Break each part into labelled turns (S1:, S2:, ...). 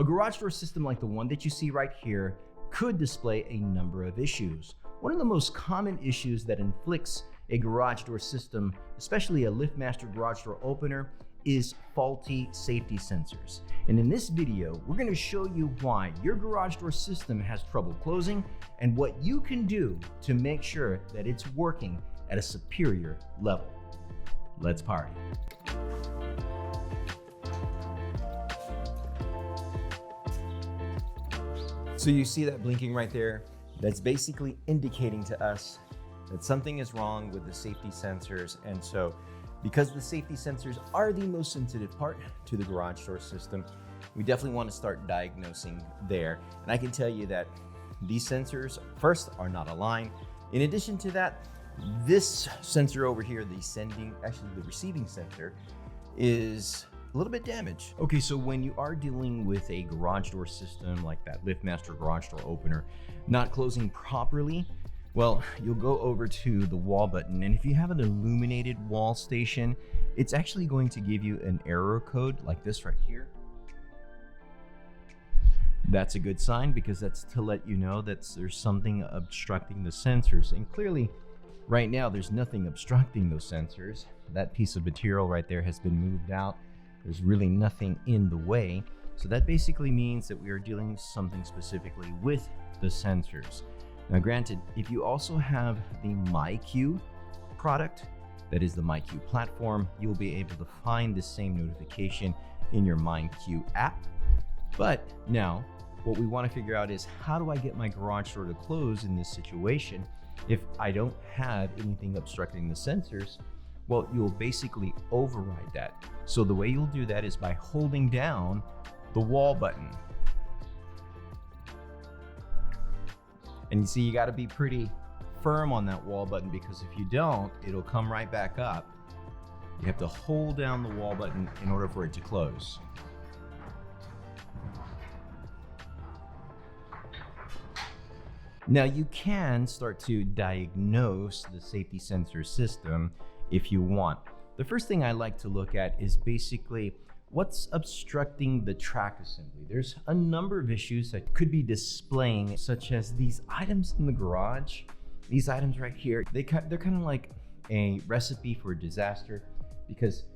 S1: A garage door system like the one that you see right here could display a number of issues. One of the most common issues that inflicts a garage door system, especially a LiftMaster garage door opener, is faulty safety sensors. And in this video, we're going to show you why your garage door system has trouble closing and what you can do to make sure that it's working at a superior level. Let's party. So you see that blinking right there? That's basically indicating to us that something is wrong with the safety sensors. And so because the safety sensors are the most sensitive part to the garage door system, we definitely want to start diagnosing there. And I can tell you that these sensors first are not aligned. In addition to that, this sensor over here, the receiving sensor, is a little bit damaged. Okay, so when you are dealing with a garage door system like that LiftMaster garage door opener not closing properly, well, you'll go over to the wall button, and if you have an illuminated wall station, it's actually going to give you an error code like this right here. That's a good sign because that's to let you know that there's something obstructing the sensors. And clearly, right now, there's nothing obstructing those sensors. That piece of material right there has been moved out. There's really nothing in the way. So that basically means that we are dealing something specifically with the sensors. Now, granted, if you also have the MyQ product, that is the MyQ platform, you'll be able to find the same notification in your MyQ app. But now, what we want to figure out is, how do I get my garage door to close in this situation if I don't have anything obstructing the sensors? Well, you'll basically override that. So the way you'll do that is by holding down the wall button. And you see, you got to be pretty firm on that wall button, because if you don't, it'll come right back up. You have to hold down the wall button in order for it to close. Now, you can start to diagnose the safety sensor system if you want. The first thing I like to look at is basically what's obstructing the track assembly. There's a number of issues that could be displaying, such as these items in the garage. These items right here, they're kind of like a recipe for disaster, because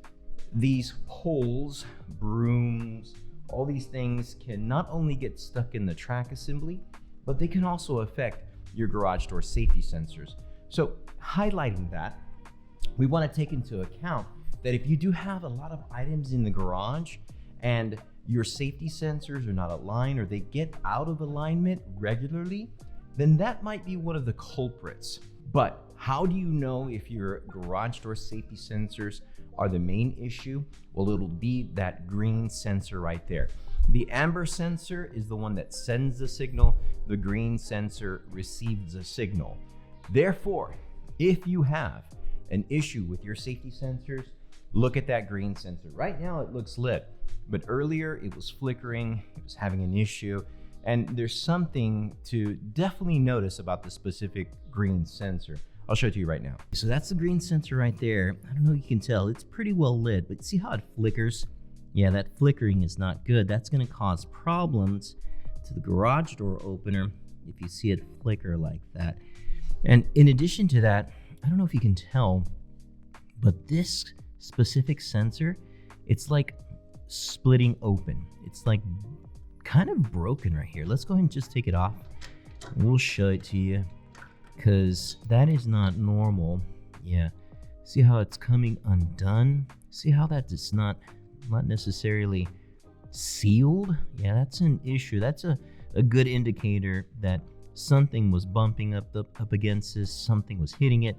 S1: these poles, brooms, all these things can not only get stuck in the track assembly, but they can also affect your garage door safety sensors. So highlighting that, we want to take into account that if you do have a lot of items in the garage and your safety sensors are not aligned, or they get out of alignment regularly, then that might be one of the culprits. But how do you know if your garage door safety sensors are the main issue? Well, it'll be that green sensor right there. The amber sensor is the one that sends the signal. The green sensor receives the signal. Therefore, if you have an issue with your safety sensors, look at that green sensor. Right now it looks lit, but earlier it was flickering, it was having an issue, and there's something to definitely notice about the specific green sensor. I'll show it to you right now. So that's the green sensor right there. I don't know if you can tell, it's pretty well lit, but see how it flickers? Yeah, that flickering is not good. That's gonna cause problems to the garage door opener if you see it flicker like that. And in addition to that, I don't know if you can tell, but this specific sensor, it's like splitting open. It's like kind of broken right here. Let's go ahead and just take it off. We'll show it to you, because that is not normal. Yeah, see how it's coming undone? See how that is not necessarily sealed? Yeah, that's an issue. That's a good indicator that something was bumping up against this, something was hitting it,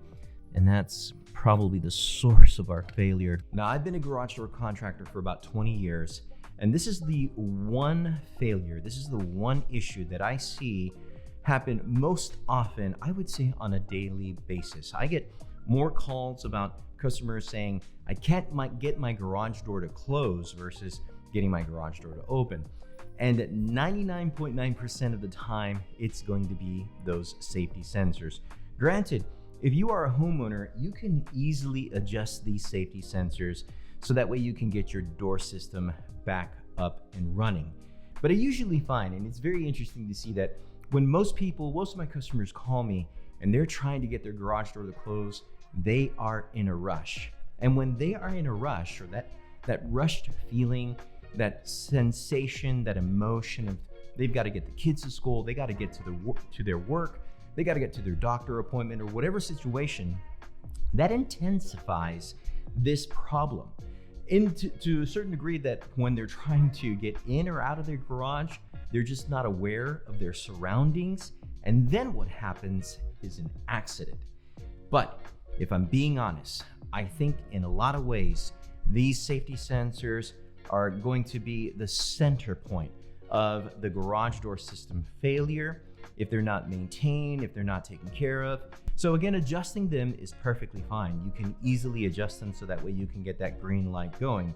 S1: and that's probably the source of our failure. Now, I've been a garage door contractor for about 20 years, and this is the one failure, this is the one issue that I see happen most often, I would say on a daily basis. I get more calls about customers saying, I can't get my garage door to close versus getting my garage door to open. And 99.9% of the time, it's going to be those safety sensors. Granted, if you are a homeowner, you can easily adjust these safety sensors so that way you can get your door system back up and running. But I usually find, and it's very interesting to see that when most of my customers call me and they're trying to get their garage door to close, they are in a rush. And when they are in a rush, or that rushed feeling, that sensation, that emotion of they've got to get the kids to school, they got to get to their work, they got to get to their doctor appointment, or whatever situation, that intensifies this problem. To a certain degree, that when they're trying to get in or out of their garage, they're just not aware of their surroundings. And then what happens is an accident. But if I'm being honest, I think in a lot of ways, these safety sensors are going to be the center point of the garage door system failure if they're not maintained, if they're not taken care of. So again, adjusting them is perfectly fine. You can easily adjust them so that way you can get that green light going.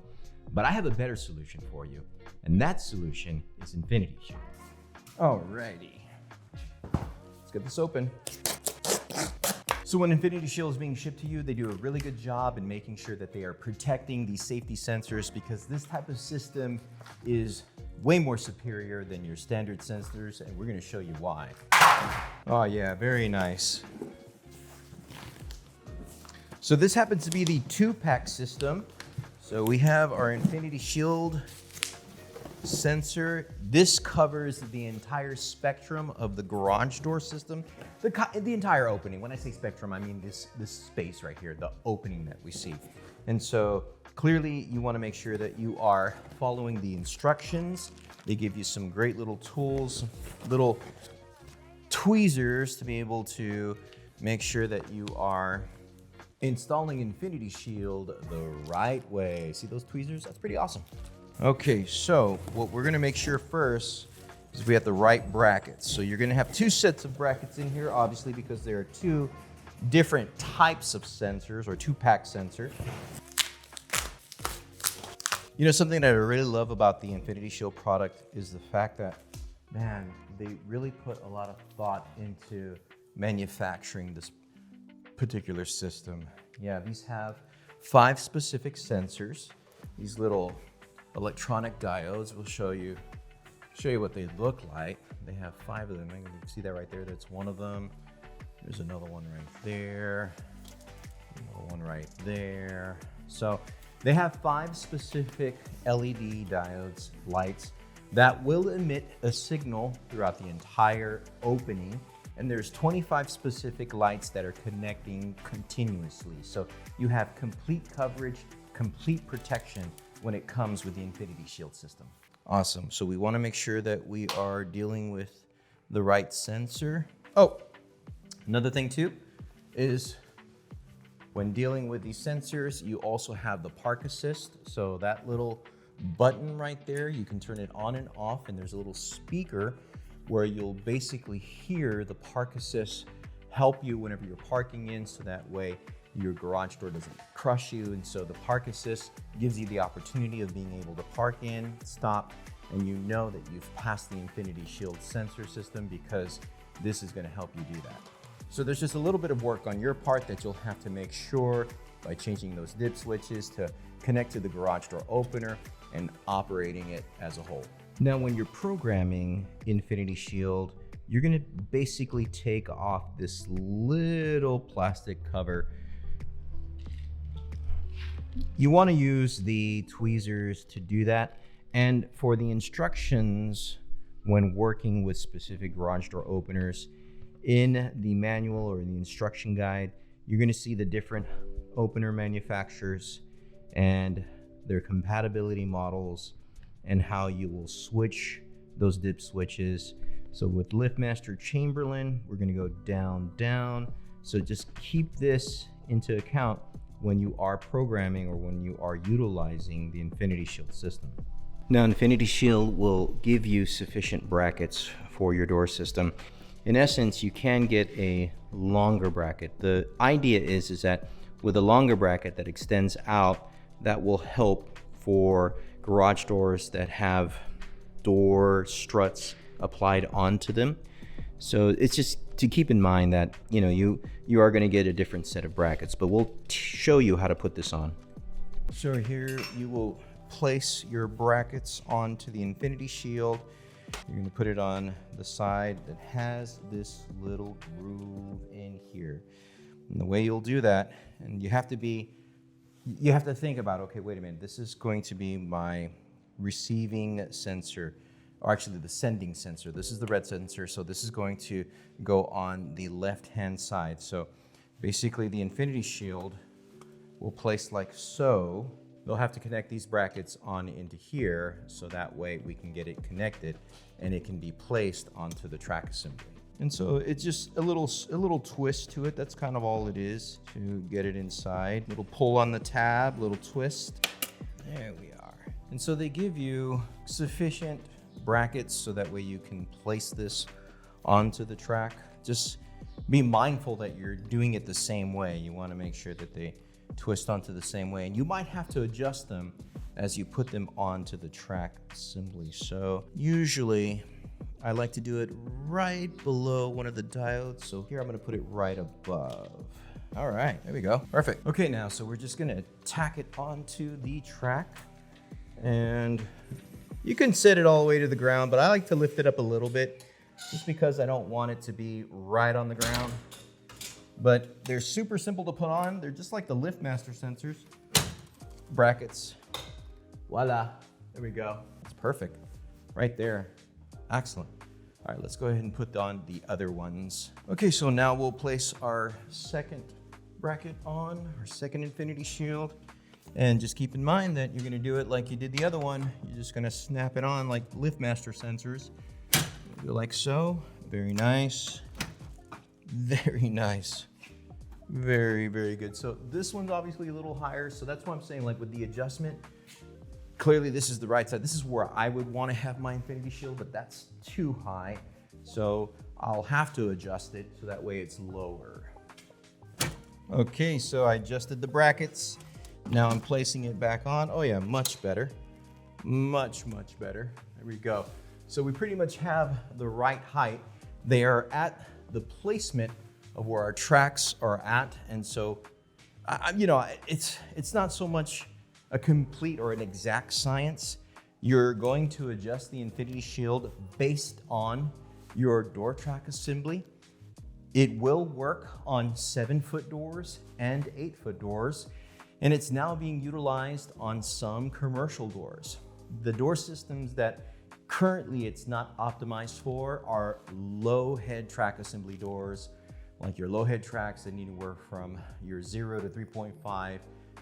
S1: But I have a better solution for you, and that solution is Infinity Shield. Alrighty, let's get this open. So when Infinity Shield is being shipped to you, they do a really good job in making sure that they are protecting these safety sensors, because this type of system is way more superior than your standard sensors, and we're going to show you why. Oh yeah, very nice. So this happens to be the 2-pack system. So we have our Infinity Shield sensor. This covers the entire spectrum of the garage door system, the entire opening. When I say spectrum, I mean this space right here, the opening that we see. And so clearly you want to make sure that you are following the instructions. They give you some great little tools, little tweezers to be able to make sure that you are installing Infinity Shield the right way. See those tweezers? That's pretty awesome. Okay, so what we're gonna make sure first is we have the right brackets. So you're gonna have 2 sets of brackets in here, obviously, because there are 2 different types of sensors, or 2-pack sensors. You know, something that I really love about the Infinity Shield product is the fact that, man, they really put a lot of thought into manufacturing this particular system. Yeah, these have 5 specific sensors. These little electronic diodes will show you what they look like. They have 5 of them. You can see that right there. That's one of them. There's another one right there. Another one right there. So they have 5 specific LED diodes, lights, that will emit a signal throughout the entire opening. And there's 25 specific lights that are connecting continuously. So you have complete coverage, complete protection when it comes with the Infinity Shield system. Awesome. So we want to make sure that we are dealing with the right sensor. Oh, another thing too is when dealing with these sensors, you also have the park assist. So that little button right there, you can turn it on and off, and there's a little speaker where you'll basically hear the park assist help you whenever you're parking in, so that way your garage door doesn't crush you. And so the park assist gives you the opportunity of being able to park in, stop, and you know that you've passed the Infinity Shield sensor system, because this is going to help you do that. So there's just a little bit of work on your part that you'll have to make sure by changing those dip switches to connect to the garage door opener and operating it as a whole. Now, when you're programming Infinity Shield, you're going to basically take off this little plastic cover. You want to use the tweezers to do that. And for the instructions when working with specific garage door openers, in the manual or the instruction guide, you're going to see the different opener manufacturers and their compatibility models and how you will switch those dip switches. So with LiftMaster Chamberlain, we're going to go down, down. So just keep this into account when you are programming or when you are utilizing the Infinity Shield system. Now, Infinity Shield will give you sufficient brackets for your door system. In essence, you can get a longer bracket. The idea is that with a longer bracket that extends out, that will help for garage doors that have door struts applied onto them. So it's just to keep in mind that you are going to get a different set of brackets, but we'll show you how to put this on. So here you will place your brackets onto the Infinity Shield. you're gonna put it on the side that has this little groove in here. And the way you'll do that, and you have to think about, okay, wait a minute, this is going to be my receiving sensor, or actually the sending sensor. This is the red sensor, so this is going to go on the left-hand side. So basically the infinity shield will place like so. They'll have to connect these brackets on into here, so that way we can get it connected and it can be placed onto the track assembly. And so it's just a little twist to it. That's kind of all it is to get it inside. Little pull on the tab, little twist. There we are. And so they give you sufficient brackets so that way you can place this onto the track. Just be mindful that you're doing it the same way. You want to make sure that they twist onto the same way, and you might have to adjust them as you put them onto the track assembly. So usually I like to do it right below one of the diodes. So here I'm going to put it right above. All right, there we go. Perfect. Okay, now, so we're just going to tack it onto the track, and you can set it all the way to the ground, but I like to lift it up a little bit just because I don't want it to be right on the ground. But they're super simple to put on. They're just like the LiftMaster sensors. Brackets. Voila. There we go. It's perfect. Right there. Excellent. All right, let's go ahead and put on the other ones. Okay, so now we'll place our second bracket on, our second infinity shield. And just keep in mind that you're gonna do it like you did the other one. You're just gonna snap it on like LiftMaster sensors. Do like so. Very nice. Very nice. Very, very good. So this one's obviously a little higher, so that's why I'm saying, like with the adjustment, clearly this is the right side. This is where I would want to have my infinity shield, but that's too high. So I'll have to adjust it so that way it's lower. Okay, so I adjusted the brackets. Now I'm placing it back on. Oh yeah, much better. Much, much better. There we go. So we pretty much have the right height. They are at the placement of where our tracks are at. And so, you know, it's not so much a complete or an exact science. You're going to adjust the infinity shield based on your door track assembly. It will work on 7-foot doors and 8-foot doors, and it's now being utilized on some commercial doors. The door systems that currently it's not optimized for are low head track assembly doors, like your low head tracks that need to work from your 0 to 3.5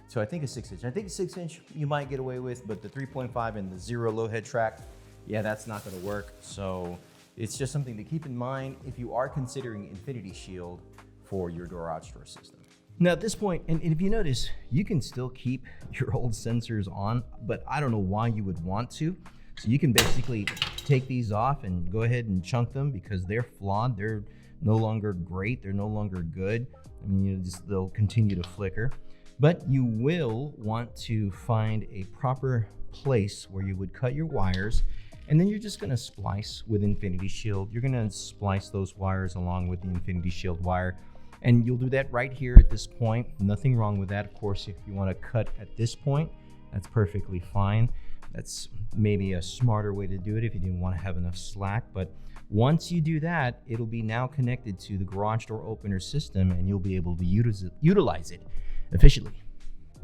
S1: to I think a 6-inch. I think a 6-inch you might get away with, but the 3.5 and the 0 low head track, yeah, that's not gonna work. So it's just something to keep in mind if you are considering infinity shield for your garage door system. Now at this point, and if you notice, you can still keep your old sensors on, but I don't know why you would want to. So you can basically take these off and go ahead and chunk them because they're flawed. They're no longer great. They're no longer good. I mean, they'll continue to flicker. But you will want to find a proper place where you would cut your wires, and then you're just gonna splice with Infinity Shield. You're gonna splice those wires along with the Infinity Shield wire, and you'll do that right here at this point. Nothing wrong with that. Of course, if you wanna cut at this point, that's perfectly fine. That's maybe a smarter way to do it if you didn't want to have enough slack. But once you do that, it'll be now connected to the garage door opener system, and you'll be able to utilize it efficiently.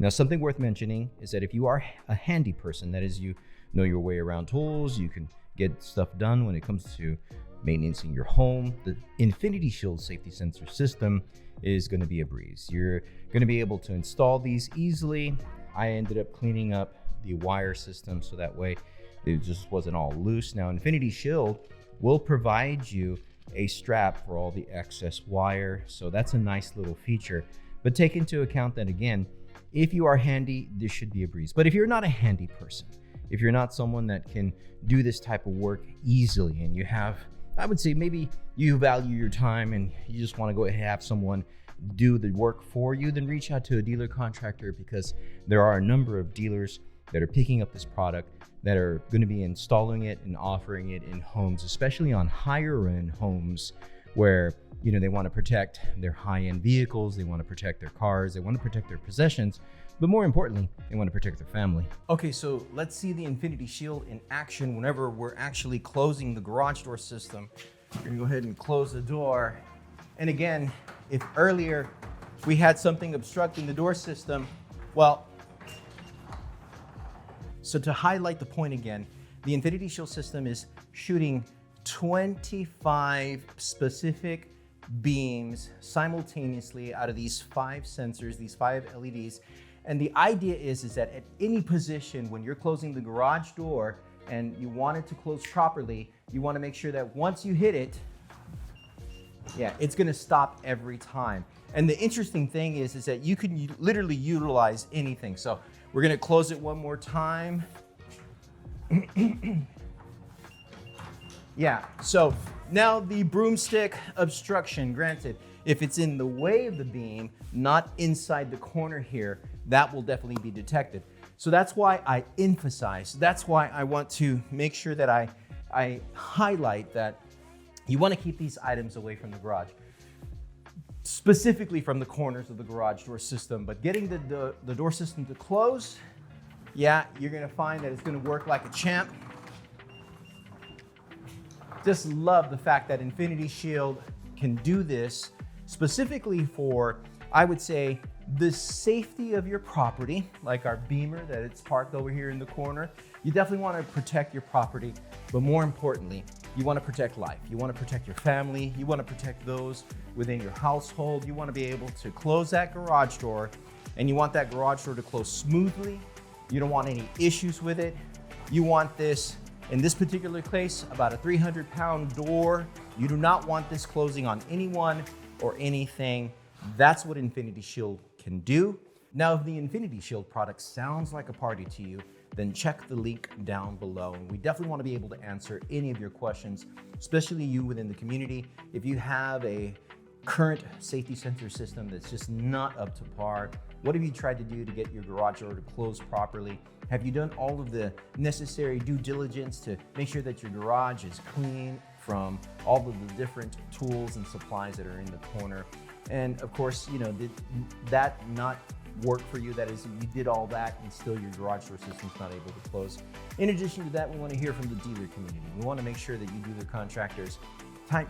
S1: Now, something worth mentioning is that if you are a handy person, that is, you know your way around tools, you can get stuff done when it comes to maintaining your home, the Infinity Shield safety sensor system is going to be a breeze. You're going to be able to install these easily. I ended up cleaning up the wire system so that way it just wasn't all loose. Now, Infinity Shield will provide you a strap for all the excess wire, so that's a nice little feature. But take into account that, again, if you are handy, this should be a breeze. But if you're not a handy person, if you're not someone that can do this type of work easily, and you have, I would say maybe you value your time and you just want to go ahead and have someone do the work for you, then reach out to a dealer contractor, because there are a number of dealers that are picking up this product that are going to be installing it and offering it in homes, especially on higher end homes where, you know, they want to protect their high-end vehicles, they want to protect their cars, they want to protect their possessions. but more importantly, they want to protect their family. Okay, so let's see the Infinity Shield in action whenever we're actually closing the garage door system. We're gonna go ahead and close the door. And again, if earlier we had something obstructing the door system, well, so to highlight the point again, the Infinity Shield system is shooting 25 specific beams simultaneously out of these 5 sensors, these 5 LEDs. And the idea is that at any position when you're closing the garage door and you want it to close properly, you want to make sure that once you hit it, yeah, it's going to stop every time. And the interesting thing is that you can literally utilize anything. So we're going to close it one more time. Yeah, so now the broomstick obstruction, granted, if it's in the way of the beam, not inside the corner here, that will definitely be detected. So that's why I emphasize, that's why I want to make sure that I highlight that you want to keep these items away from the garage, specifically from the corners of the garage door system. But getting the door system to close, yeah, you're going to find that it's going to work like a champ. Just love the fact that Infinity Shield can do this specifically for, I would say, the safety of your property, like our Beamer that it's parked over here in the corner. You definitely want to protect your property, but more importantly, you want to protect life. You want to protect your family. You want to protect those within your household. You want to be able to close that garage door, and you want that garage door to close smoothly. You don't want any issues with it. You want this, in this particular case, about a 300-pound door. You do not want this closing on anyone or anything. That's what Infinity Shield can do. Now, if the Infinity Shield product sounds like a party to you, then check the link down below. And we definitely want to be able to answer any of your questions, especially you within the community. If you have a current safety sensor system that's just not up to par, what have you tried to do to get your garage door to close properly? Have you done all of the necessary due diligence to make sure that your garage is clean from all of the different tools and supplies that are in the corner? And of course, you know, did that not work for you? That is, you did all that and still your garage door system's not able to close. In addition to that, we want to hear from the dealer community. We want to make sure that you dealer contractors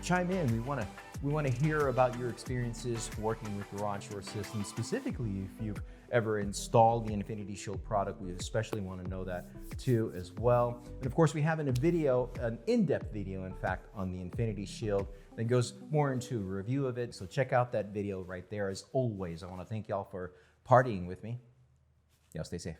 S1: chime in. We want to hear about your experiences working with garage door systems, specifically if you've ever installed the Infinity Shield product. We especially want to know that too as well. And of course, we have a video, an in-depth video, in fact, on the Infinity Shield that goes more into a review of it. So check out that video right there. As always, I want to thank y'all for partying with me. Y'all stay safe.